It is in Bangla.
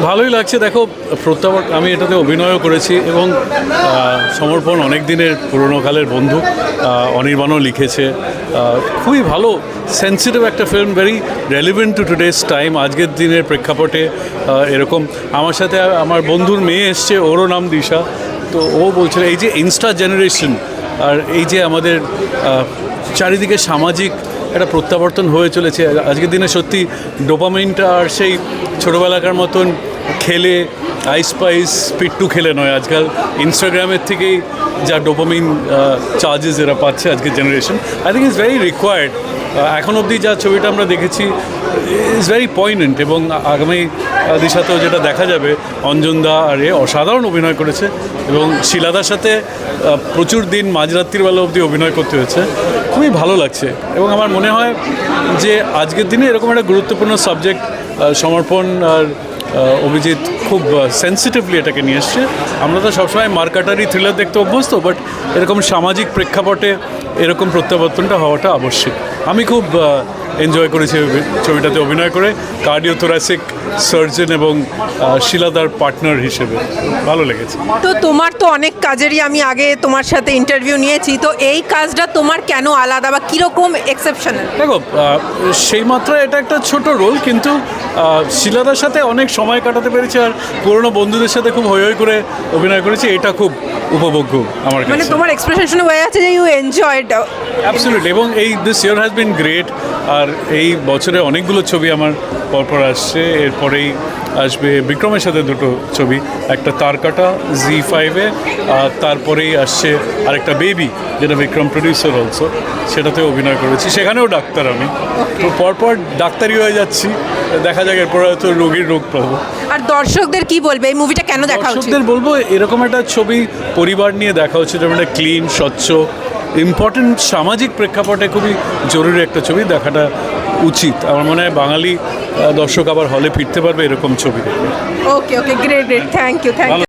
ভালোই লাগছে। দেখো, প্রত্যাবর্তন আমি এটাতে অভিনয়ও করেছি এবং সমর্পণ অনেক দিনের পুরনো কালের বন্ধু, অনির্বাণও লিখেছে। খুবই ভালো সেন্সিটিভ একটা film, very relevant two today's time. আজকের দিনের প্রেক্ষাপটে এরকম আমার সাথে আমার বন্ধুর মেয়ে এসছে, ওরও নাম দিশা। তো ও বলছিল এই যে ইনস্টা জেনারেশন আর এই যে আমাদের চারিদিকে সামাজিক একটা প্রত্যাবর্তন হয়ে চলেছে আজকের দিনে, সত্যি ডোপামিনটা আর সেই ছোটোবেলাকার মতন খেলে আইস পাইস পিট্টু খেলে নয়, আজকাল ইনস্টাগ্রামের থেকেই যা ডোপামিন চার্জেস এরা পাচ্ছে আজকের generation, I think is very required. এখন অবধি যা ছবিটা আমরা দেখেছি ইজ ভেরি পয়েন্টেন্ট, এবং আগামী দিশাতেও যেটা দেখা যাবে, অঞ্জনদা আর অসাধারণ অভিনয় করেছে এবং শিলাদার সাথে প্রচুর দিন মাঝরাত্রির বেলা অবধি অভিনয় করতে হয়েছে। খুবই ভালো লাগছে এবং আমার মনে হয় যে আজকের দিনে এরকম একটা গুরুত্বপূর্ণ সাবজেক্ট সমর্পণ আর অভিজিৎ খুব সেন্সিটিভলি এটাকে নিয়ে এসছে। আমরা তো সবসময় মার্কাটারি থ্রিলার দেখতে অভ্যস্ত, বাট এরকম সামাজিক প্রেক্ষাপটে এরকম প্রত্যাবর্তনটা হওয়াটা আবশ্যক। আমি খুব এনজয় করেছি ছবিটাতে অভিনয় করে, কার্ডিওথোরাসিক সার্জন এবং শিলাদার পার্টনার হিসেবে ভালো লেগেছে। তো তোমার তো অনেক কাজেরই আমি আগে তোমার সাথে ইন্টারভিউ নিয়েছি, তো এই কাজটা তোমার কেন আলাদা বা কীরকম এক্সেপশনাল? দেখো, সেই মাত্রায় এটা একটা ছোট রোল, কিন্তু শিলাদার সাথে অনেক সময় কাটাতে পেরেছি আর পুরনো বন্ধুদের সাথে খুব হৈ হৈ করে অভিনয় করেছি, এটা খুব উপভোগ্য আমার কাছে। মানে তোমার এক্সপ্রেশন শুনে বোঝা যাচ্ছে যে ইউ এনজয়েড। অ্যাবসলিউটলি, এবং এই this year has been great. আর এই বছরে অনেকগুলো ছবি আমার পরপর আসছে, এরপরেই আসবে বিক্রমের সাথে দুটো ছবি, একটা তারকাটা জি5-এ, আর তারপরেই আসছে আরেকটা বেবি, যেটা বিক্রম প্রডিউসার অলসো, সেটাতে অভিনয় করেছি, সেখানেও ডাক্তার আমি। তো পরপর ডাক্তারি হয়ে যাচ্ছি, দেখা যাক এরপরে হয়তো রোগীর রোগ পাবো। আর দর্শকদের কি বলবে এই মুভিটা কেন দেখা উচিত? দর্শকদের বলবো এরকম একটা ছবি পরিবার নিয়ে দেখা উচিত, যেমন একটা ক্লিন, স্বচ্ছ, ইম্পর্টেন্ট সামাজিক প্রেক্ষাপটে খুবই জরুরি একটা ছবি দেখাটা উচিত। আমার মনে হয় বাঙালি দর্শক আবার হলে ফিরতে পারবে এরকম ছবি দেখে। ওকে ওকে, গ্রেট গ্রেট, থ্যাংক ইউ।